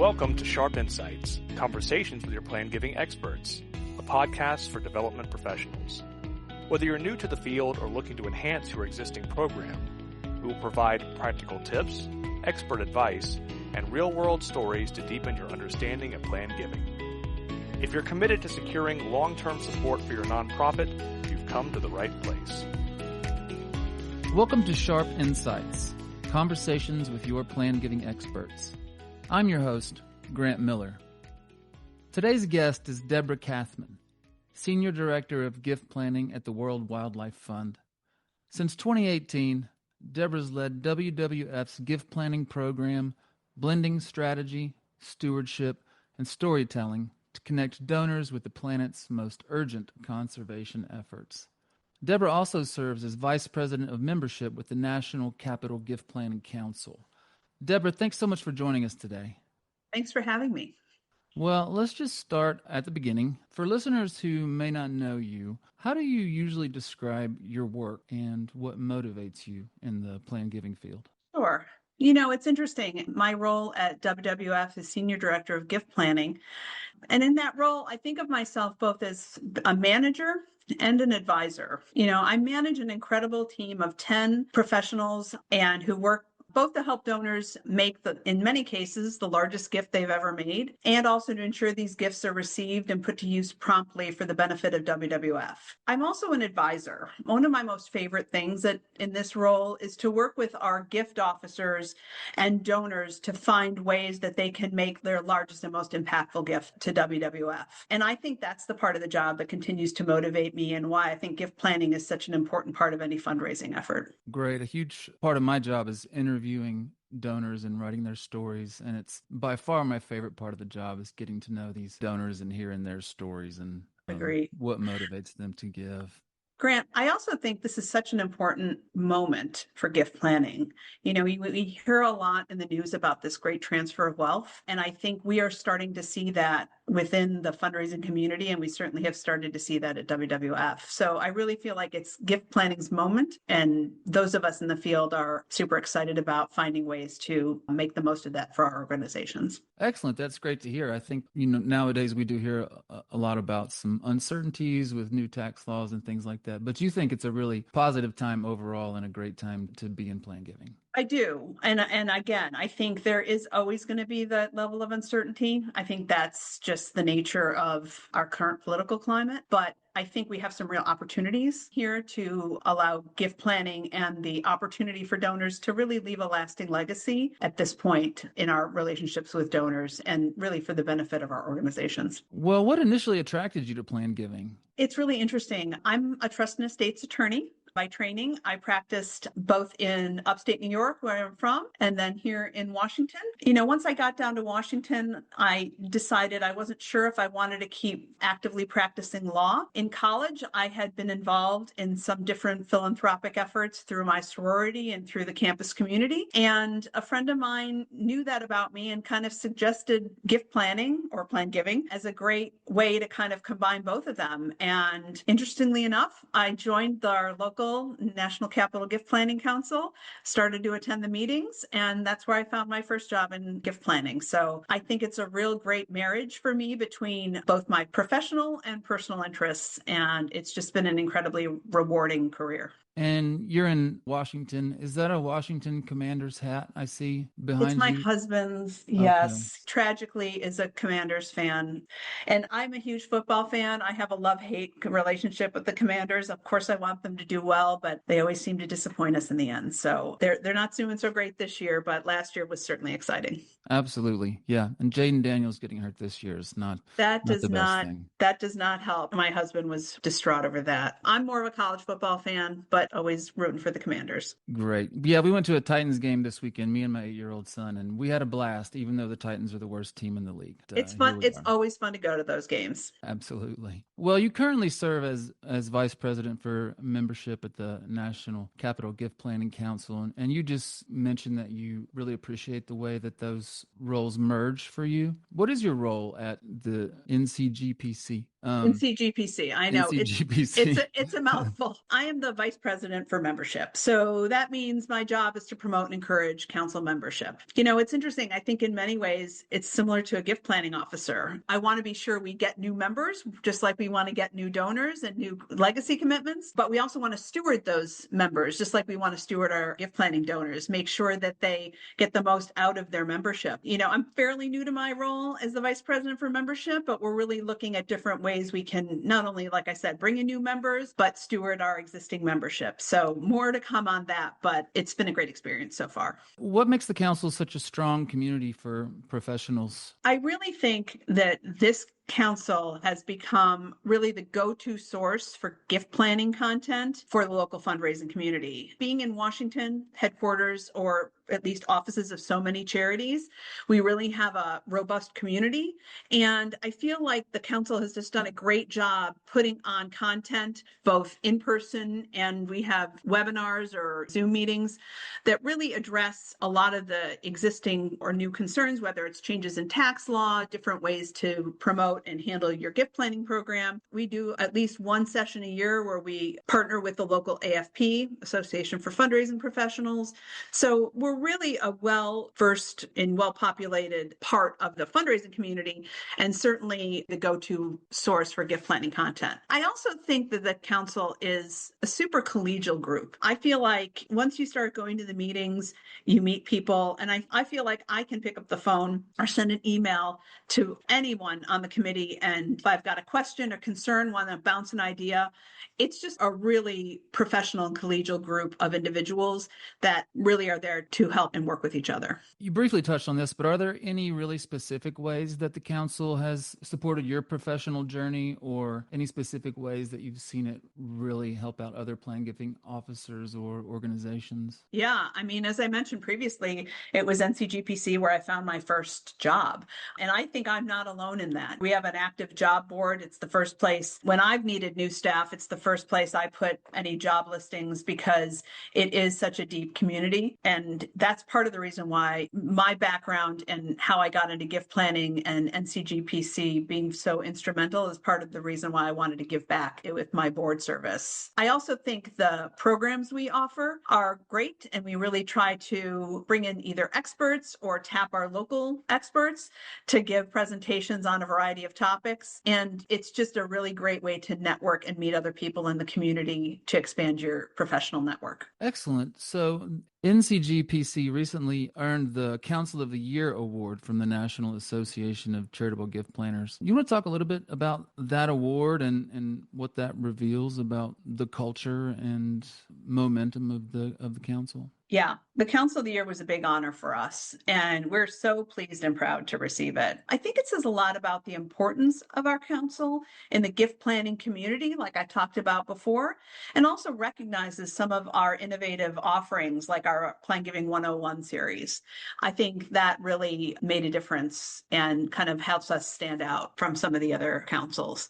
Welcome to Sharpe Insights, Conversations with your Plan Giving Experts, a podcast for development professionals. Whether you're new to the field or looking to enhance your existing program, we will provide practical tips, expert advice, and real-world stories to deepen your understanding of plan giving. If you're committed to securing long-term support for your nonprofit, you've come to the right place. Welcome to Sharpe Insights, Conversations with your Plan Giving Experts. I'm your host, Grant Miller. Today's guest is Deborah Kathman, Senior Director of Gift Planning at the World Wildlife Fund. Since 2018, Deborah's led WWF's gift planning program, blending strategy, stewardship, and storytelling to connect donors with the planet's most urgent conservation efforts. Deborah also serves as Vice President of Membership with the National Capital Gift Planning Council. Deborah, thanks so much for joining us today. Thanks for having me. Well, let's just start at the beginning. For listeners who may not know you, how do you usually describe your work and what motivates you in the plan giving field? Sure. You know, it's interesting. My role at WWF is Senior Director of Gift Planning. And in that role, I think of myself both as a manager and an advisor. You know, I manage an incredible team of 10 professionals and who work both to help donors make, in many cases, the largest gift they've ever made, and also to ensure these gifts are received and put to use promptly for the benefit of WWF. I'm also an advisor. One of my most favorite things in this role is to work with our gift officers and donors to find ways that they can make their largest and most impactful gift to WWF. And I think that's the part of the job that continues to motivate me and why I think gift planning is such an important part of any fundraising effort. Great. A huge part of my job is interviewing donors and writing their stories. And it's by far my favorite part of the job is getting to know these donors and hearing their stories and what motivates them to give. Grant, I also think this is such an important moment for gift planning. You know, we hear a lot in the news about this great transfer of wealth, and I think we are starting to see that within the fundraising community, and we certainly have started to see that at WWF. So I really feel like it's gift planning's moment, and those of us in the field are super excited about finding ways to make the most of that for our organizations. Excellent. That's great to hear. I think, nowadays we do hear a lot about some uncertainties with new tax laws and things like that. But you think it's a really positive time overall and a great time to be in plan giving? I do. And again, I think there is always going to be that level of uncertainty. I think that's just the nature of our current political climate. But I think we have some real opportunities here to allow gift planning and the opportunity for donors to really leave a lasting legacy at this point in our relationships with donors and really for the benefit of our organizations. Well, what initially attracted you to plan giving? It's really interesting. I'm a trust and estates attorney. By training, I practiced both in upstate New York, where I'm from, and then here in Washington. You know, once I got down to Washington, I decided I wasn't sure if I wanted to keep actively practicing law. In college, I had been involved in some different philanthropic efforts through my sorority and through the campus community. And a friend of mine knew that about me and kind of suggested gift planning or plan giving as a great way to kind of combine both of them. And interestingly enough, I joined our local National Capital Gift Planning Council, started to attend the meetings, and that's where I found my first job in gift planning. So I think it's a real great marriage for me between both my professional and personal interests, and it's just been an incredibly rewarding career. And you're in Washington. Is that a Washington Commanders hat I see behind you? It's my husband's, yes. Okay. Tragically is a Commanders fan. And I'm a huge football fan. I have a love-hate relationship with the Commanders. Of course, I want them to do well, but they always seem to disappoint us in the end. So they're not doing so great this year, but last year was certainly exciting. Absolutely. Yeah. And Jaden Daniels getting hurt this year is not the best thing. That does not help. My husband was distraught over that. I'm more of a college football fan, but always rooting for the Commanders. Great. Yeah, we went to a Titans game this weekend, me and my 8-year-old son, and we had a blast, even though the Titans are the worst team in the league. It's fun. It's always fun to go to those games. Absolutely. Well, you currently serve as Vice President for Membership at the National Capital Gift Planning Council, and you just mentioned that you really appreciate the way that those roles merge for you. What is your role at the NCGPC? NCGPC. I know NCGPC. it's a mouthful. I am the vice president for membership. So that means my job is to promote and encourage council membership. It's interesting. I think in many ways, it's similar to a gift planning officer. I want to be sure we get new members, just like we want to get new donors and new legacy commitments, but we also want to steward those members, just like we want to steward our gift planning donors, make sure that they get the most out of their membership. I'm fairly new to my role as the vice president for membership, but we're really looking at different ways we can not only, like I said, bring in new members, but steward our existing membership. So more to come on that, but it's been a great experience so far. What makes the council such a strong community for professionals? I really think that this council has become really the go-to source for gift planning content for the local fundraising community. Being in Washington headquarters, or at least offices of so many charities, we really have a robust community. And I feel like the council has just done a great job putting on content, both in person, and we have webinars or Zoom meetings that really address a lot of the existing or new concerns, whether it's changes in tax law, different ways to promote and handle your gift planning program. We do at least one session a year where we partner with the local AFP, Association for Fundraising Professionals. So we're really a well-versed and well-populated part of the fundraising community, and certainly the go-to source for gift planning content. I also think that the council is a super collegial group. I feel like once you start going to the meetings, you meet people, and I feel like I can pick up the phone or send an email to anyone on the committee, and if I've got a question or concern, want to bounce an idea, it's just a really professional and collegial group of individuals that really are there to help and work with each other. You briefly touched on this, but are there any really specific ways that the council has supported your professional journey, or any specific ways that you've seen it really help out other plan giving officers or organizations? Yeah, as I mentioned previously, it was NCGPC where I found my first job. And I think I'm not alone in that. We have an active job board. It's the first place when I've needed new staff. It's the first place I put any job listings because it is such a deep community. And that's part of the reason why my background and how I got into gift planning and NCGPC being so instrumental is part of the reason why I wanted to give back with my board service. I also think the programs we offer are great, and we really try to bring in either experts or tap our local experts to give presentations on a variety of topics. And it's just a really great way to network and meet other people in the community to expand your professional network. Excellent. So NCGPC recently earned the Council of the Year Award from the National Association of Charitable Gift Planners. You want to talk a little bit about that award and what that reveals about the culture and momentum of the council? Yeah, the Council of the Year was a big honor for us, and we're so pleased and proud to receive it. I think it says a lot about the importance of our council in the gift planning community, like I talked about before, and also recognizes some of our innovative offerings, like our Plan Giving 101 series. I think that really made a difference and kind of helps us stand out from some of the other councils.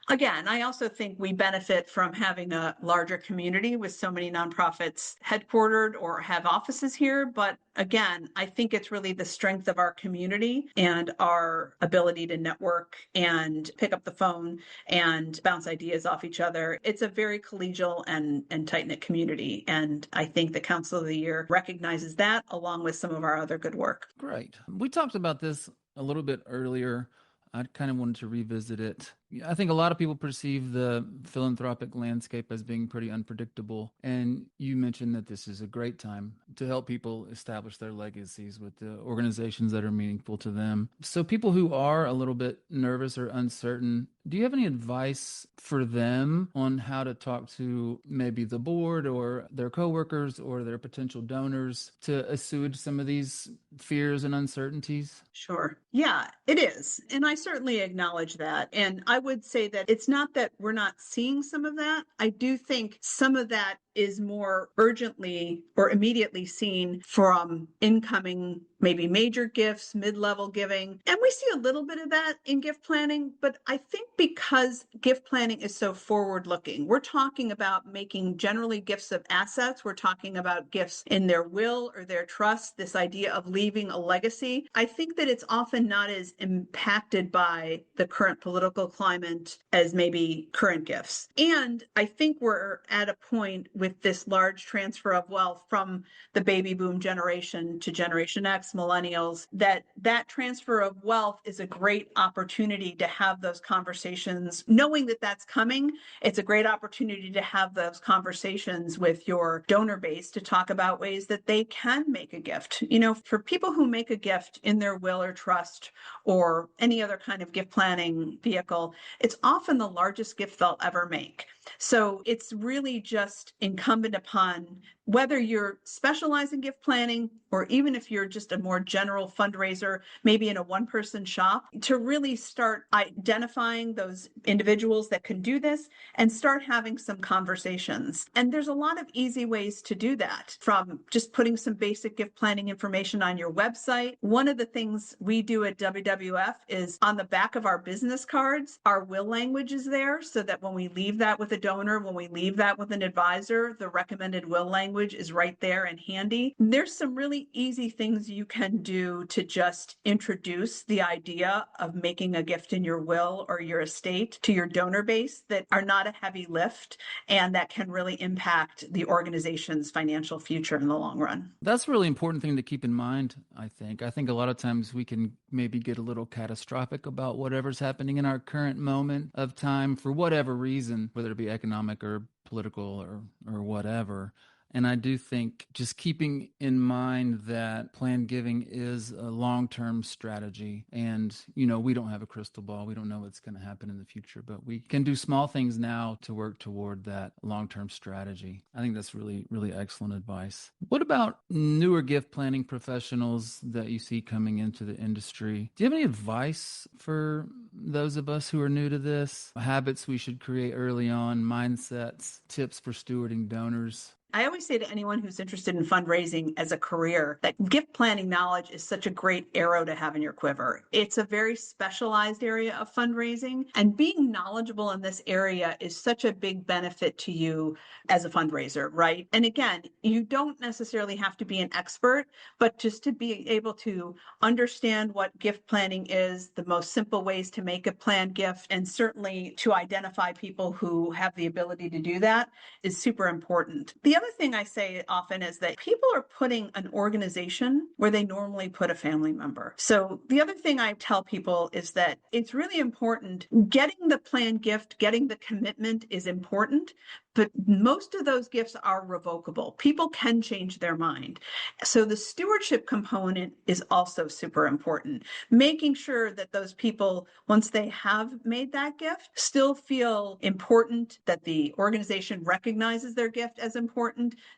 Again, I also think we benefit from having a larger community with so many nonprofits headquartered or have offices here. But again, I think it's really the strength of our community and our ability to network and pick up the phone and bounce ideas off each other. It's a very collegial and tight-knit community. And I think the Council of the Year recognizes that along with some of our other good work. Great. We talked about this a little bit earlier. I kind of wanted to revisit it. I think a lot of people perceive the philanthropic landscape as being pretty unpredictable. And you mentioned that this is a great time to help people establish their legacies with the organizations that are meaningful to them. So people who are a little bit nervous or uncertain, do you have any advice for them on how to talk to maybe the board or their coworkers or their potential donors to assuage some of these fears and uncertainties? Sure. Yeah, it is. And I certainly acknowledge that. And I would say that it's not that we're not seeing some of that. I do think some of that is more urgently or immediately seen from incoming, maybe major gifts, mid-level giving. And we see a little bit of that in gift planning, but I think because gift planning is so forward-looking, we're talking about making generally gifts of assets. We're talking about gifts in their will or their trust, this idea of leaving a legacy. I think that it's often not as impacted by the current political climate as maybe current gifts. And I think we're at a point with this large transfer of wealth from the baby boom generation to Generation X, millennials, that transfer of wealth is a great opportunity to have those conversations. Knowing that that's coming, it's a great opportunity to have those conversations with your donor base to talk about ways that they can make a gift. For people who make a gift in their will or trust or any other kind of gift planning vehicle, it's often the largest gift they'll ever make. So it's really just incumbent upon whether you're specialized in gift planning or even if you're just a more general fundraiser, maybe in a one-person shop, to really start identifying those individuals that can do this and start having some conversations. And there's a lot of easy ways to do that, from just putting some basic gift planning information on your website. One of the things we do at WWF is on the back of our business cards, our will language is there, so that when we leave that with a donor, when we leave that with an advisor, the recommended will language is right there and handy. There's some really easy things you can do to just introduce the idea of making a gift in your will or your estate to your donor base that are not a heavy lift and that can really impact the organization's financial future in the long run. That's a really important thing to keep in mind, I think. I think a lot of times we can maybe get a little catastrophic about whatever's happening in our current moment of time for whatever reason, whether it be economic or political or whatever. And I do think just keeping in mind that planned giving is a long-term strategy. And, we don't have a crystal ball. We don't know what's going to happen in the future, but we can do small things now to work toward that long-term strategy. I think that's really, really excellent advice. What about newer gift planning professionals that you see coming into the industry? Do you have any advice for those of us who are new to this? Habits we should create early on, mindsets, tips for stewarding donors? I always say to anyone who's interested in fundraising as a career that gift planning knowledge is such a great arrow to have in your quiver. It's a very specialized area of fundraising, and being knowledgeable in this area is such a big benefit to you as a fundraiser, right? And again, you don't necessarily have to be an expert, but just to be able to understand what gift planning is, the most simple ways to make a planned gift, and certainly to identify people who have the ability to do that is super important. The other thing I say often is that people are putting an organization where they normally put a family member. So the other thing I tell people is that it's really important. Getting the planned gift, getting the commitment is important, but most of those gifts are revocable. People can change their mind. So the stewardship component is also super important. Making sure that those people, once they have made that gift, still feel important, that the organization recognizes their gift as important,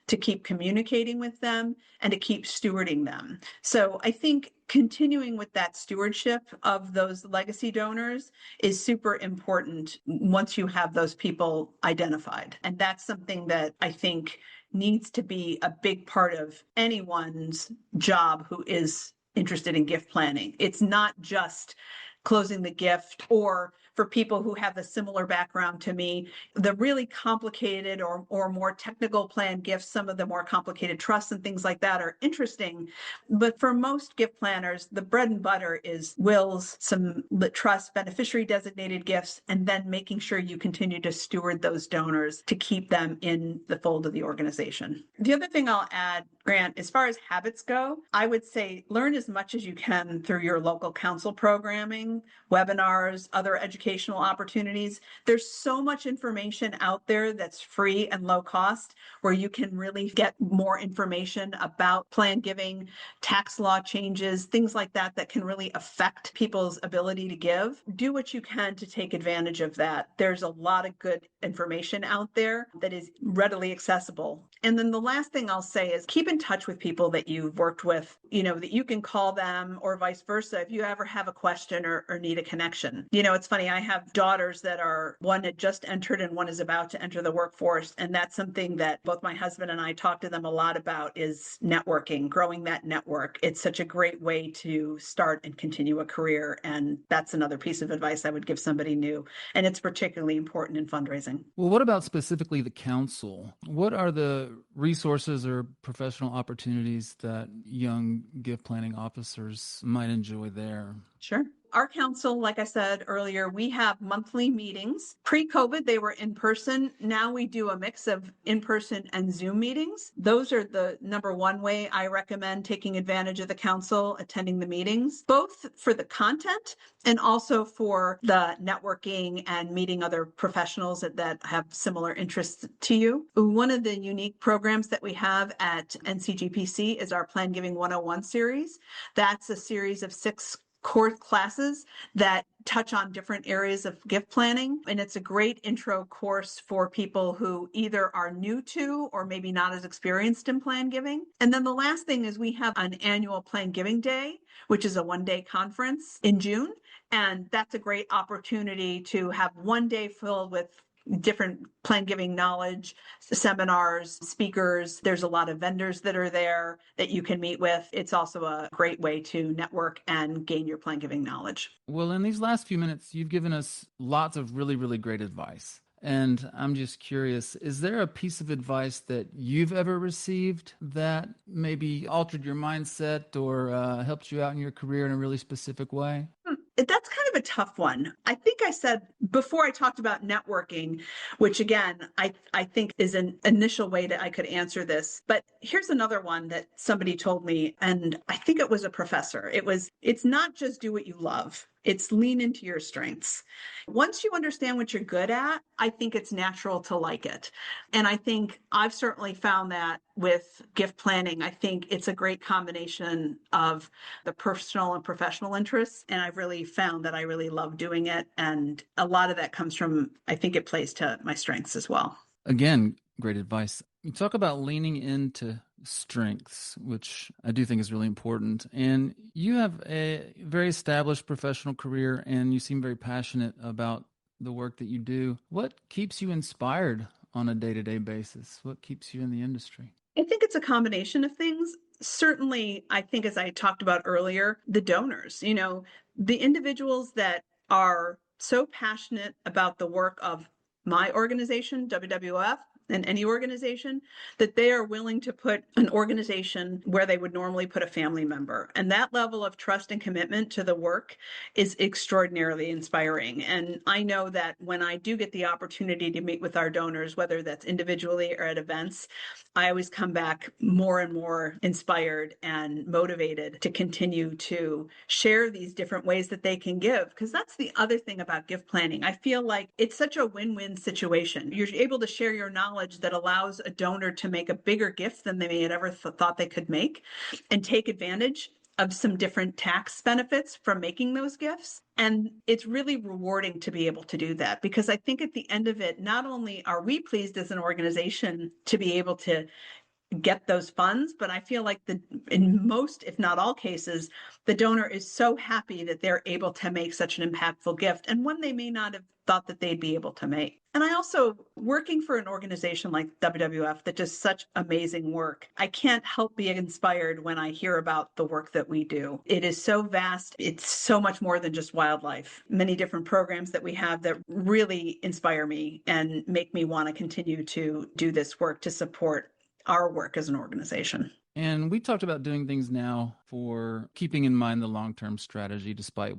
to keep communicating with them and to keep stewarding them. So I think continuing with that stewardship of those legacy donors is super important once you have those people identified. And that's something that I think needs to be a big part of anyone's job who is interested in gift planning. It's not just closing the gift, or for people who have a similar background to me, the really complicated or more technical planned gifts, some of the more complicated trusts and things like that are interesting. But for most gift planners, the bread and butter is wills, some trust, beneficiary designated gifts, and then making sure you continue to steward those donors to keep them in the fold of the organization. The other thing I'll add, Grant, as far as habits go, I would say learn as much as you can through your local council programming, webinars, other educational opportunities. There's so much information out there that's free and low cost where you can really get more information about planned giving, tax law changes, things like that that can really affect people's ability to give. Do what you can to take advantage of that. There's a lot of good information out there that is readily accessible. And then the last thing I'll say is keep in touch with people that you've worked with, that you can call them or vice versa if you ever have a question or need a connection. It's funny, I have daughters that one had just entered and one is about to enter the workforce. And that's something that both my husband and I talk to them a lot about is networking, growing that network. It's such a great way to start and continue a career. And that's another piece of advice I would give somebody new. And it's particularly important in fundraising. Well, what about specifically the council? What are the resources or professional opportunities that young gift planning officers might enjoy there? Sure. Our council, like I said earlier, we have monthly meetings. Pre-COVID, they were in person. Now we do a mix of in-person and Zoom meetings. Those are the number one way I recommend taking advantage of the council, attending the meetings, both for the content and also for the networking and meeting other professionals that have similar interests to you. One of the unique programs that we have at NCGPC is our Plan Giving 101 series. That's a series of 6 core classes that touch on different areas of gift planning. And it's a great intro course for people who either are new to or maybe not as experienced in plan giving. And then the last thing is we have an annual Plan Giving Day, which is a one-day conference in June. And that's a great opportunity to have one day filled with different plan giving knowledge, seminars, speakers. There's a lot of vendors that are there that you can meet with. It's also a great way to network and gain your plan giving knowledge. Well, in these last few minutes, you've given us lots of really, really great advice. And I'm just curious, is there a piece of advice that you've ever received that maybe altered your mindset or helped you out in your career in a really specific way? That's kind of a tough one. I think I said before I talked about networking, which again, I think is an initial way that I could answer this. But here's another one that somebody told me, and I think it was a professor. It's not just do what you love. It's lean into your strengths. Once you understand what you're good at, I think it's natural to like it. And I think I've certainly found that with gift planning. I think it's a great combination of the personal and professional interests. And I've really found that I really love doing it. And a lot of that comes from, I think it plays to my strengths as well. Again, great advice. You talk about leaning into strengths, which I do think is really important. And you have a very established professional career and you seem very passionate about the work that you do. What keeps you inspired on a day-to-day basis? What keeps you in the industry? I think it's a combination of things. Certainly, I think as I talked about earlier, the donors, the individuals that are so passionate about the work of my organization, WWF, and any organization, that they are willing to put an organization where they would normally put a family member. And that level of trust and commitment to the work is extraordinarily inspiring. And I know that when I do get the opportunity to meet with our donors, whether that's individually or at events, I always come back more and more inspired and motivated to continue to share these different ways that they can give. Because that's the other thing about gift planning. I feel like it's such a win-win situation. You're able to share your knowledge that allows a donor to make a bigger gift than they may have ever thought they could make and take advantage of some different tax benefits from making those gifts. And it's really rewarding to be able to do that because I think at the end of it, not only are we pleased as an organization to be able to get those funds, but I feel like in most, if not all cases, the donor is so happy that they're able to make such an impactful gift and one they may not have thought that they'd be able to make. And I also, working for an organization like WWF that does such amazing work, I can't help being inspired when I hear about the work that we do. It is so vast. It's so much more than just wildlife. Many different programs that we have that really inspire me and make me want to continue to do this work to support our work as an organization. And we talked about doing things now for keeping in mind the long-term strategy despite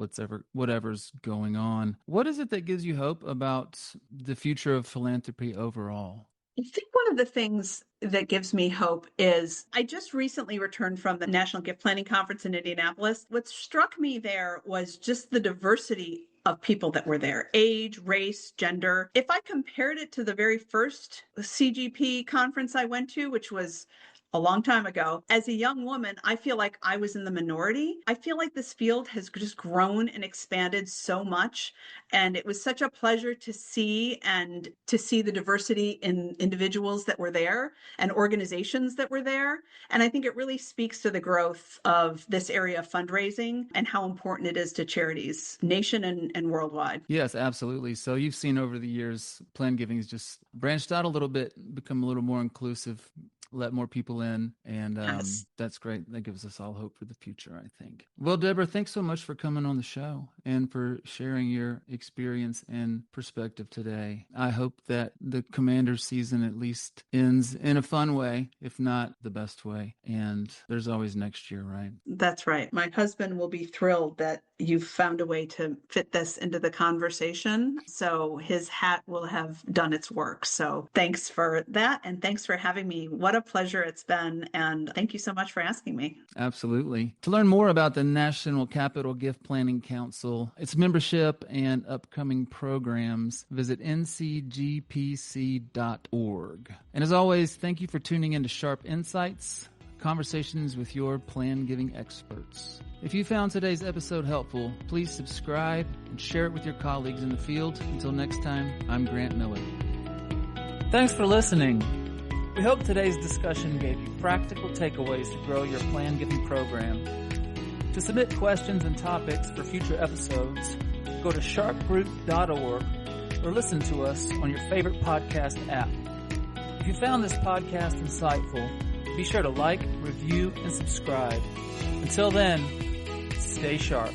whatever's going on. What is it that gives you hope about the future of philanthropy overall? I think one of the things that gives me hope is I just recently returned from the National Gift Planning Conference in Indianapolis. What struck me there was just the diversity of people that were there, age, race, gender. If I compared it to the very first CGP conference I went to, which was a long time ago. As a young woman, I feel like I was in the minority. I feel like this field has just grown and expanded so much. And it was such a pleasure to see the diversity in individuals that were there and organizations that were there. And I think it really speaks to the growth of this area of fundraising and how important it is to charities, nation and worldwide. Yes, absolutely. So you've seen over the years, plan giving has just branched out a little bit, become a little more inclusive, let more people in. And Yes. That's great. That gives us all hope for the future, I think. Well, Deborah, thanks so much for coming on the show and for sharing your experience and perspective today. I hope that the Commanders season at least ends in a fun way, if not the best way. And there's always next year, right? That's right. My husband will be thrilled that you've found a way to fit this into the conversation. So his hat will have done its work. So thanks for that. And thanks for having me. What a pleasure it's been. And thank you so much for asking me. Absolutely. To learn more about the National Capital Gift Planning Council, its membership, and upcoming programs, visit ncgpc.org. And as always, thank you for tuning in to Sharpe Insights, conversations with your plan giving experts. If you found today's episode helpful, please subscribe and share it with your colleagues in the field. Until next time, I'm Grant Miller. Thanks for listening. We hope today's discussion gave you practical takeaways to grow your plan giving program. To submit questions and topics for future episodes, go to sharpegroup.org or listen to us on your favorite podcast app. If you found this podcast insightful, be sure to like, review, and subscribe. Until then, stay sharp.